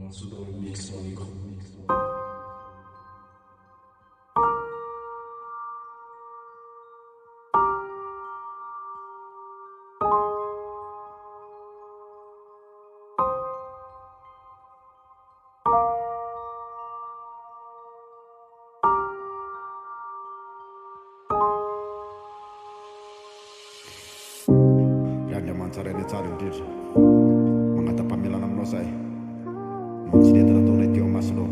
Manso dans le mix, mon négro. Tsara eny tsara indrindra magnatapamilana aminao zahay tsy nentina ataonay teo masinao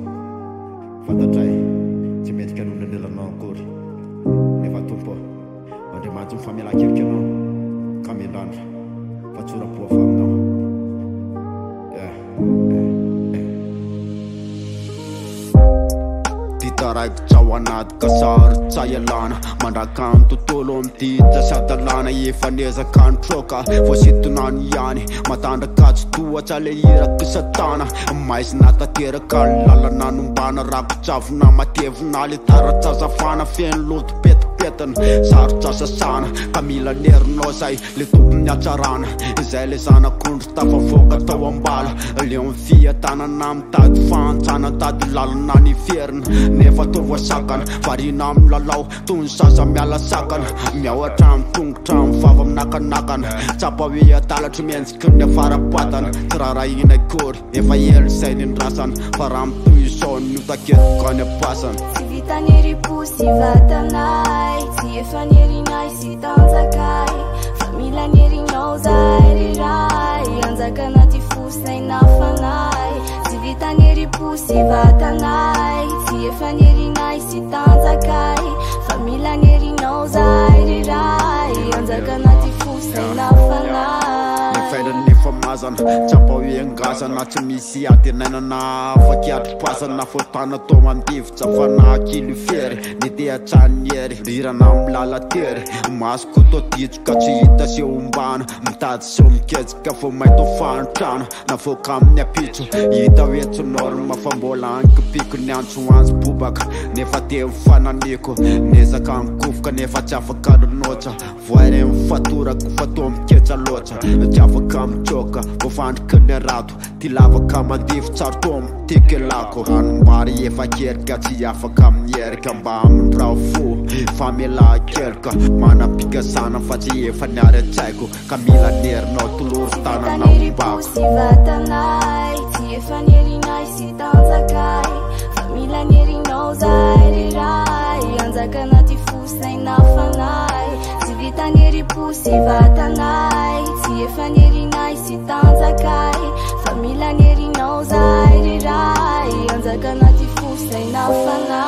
fantatray tsy mendrika an'olonelanao akory nefa tompo Andriamanitra mifamela-kelika anao ka milandra fa tsora-po fa aminao Taraiko trao anaty kasary tsayalana mandrakany tontolo amity tsy adalana efanezaka ny troka voasitonany ihany matandrakatsy tohatra le iraky satana maizina tateraka lalana nombana rakotravona matevina le taratsazafana feno loto petipetiny sarotra sasana ka mila nerinao zay le tompony atsarana izay le zanak'ondry tafavoaka tao ambala le mifiatanana mitady fantsana tady lalana ny ferina nefa tô voasakana varina amin'ny lalao toy ny zaza miala sakana miaotra amin'ny tongotra mivava minakanakana tsapa hoe atalatry mienjiky ny afara-poatana tsy raharaina akory efa elo izay nindrasana fa raha mitoy izao ny taketiko any apasana tsy vitanery-po sy vatanay tsy efa nierinay sy tanjakay fa mila nierinao zay riray anjaka anaty fosay nafanay tsy vitanery-po sy vatanay tsy efa nierinay sy tanjakay fa mila nierinao zay riray anjaka anaty fosay nafanay fainany efa mazana tsapa hoe angasana tsy misy atenanana afaky atripasana fotana tao mandivotra fa nakily fery ny te atranihery rirana milala tery masoko totitsoka tsy hita sy ombana mitady so miketsika fo maito fanotrana navoaka amin'ny apitso hita hoe tsonorma fa mbola ankipiko ny antsoanjo bobaka nefa te mifananiko nezaka nikofoka nefa tsy afaka nonotra voare mifatorako fa to miketsa loatra tsy afaka mitroka vofandriky ny rato ty lavaka mandivo tsaro to mitikelako ranombary efa kerika tsy afaka mierika mba amindrao fo famela-kelika manam-pikasana fa tsy efa niary atsaiko ka mila nerinao toloro tanana ombako sy vatanay tsy efa nierinay sy tanjakay fa mila nierinao zay riray anjaka anaty fosay nafanay tsy vitanery-po sy vatanay tsy efa nierinay sy tanjakay fa mila nierinao zay riray anjaka anaty fosay nafanay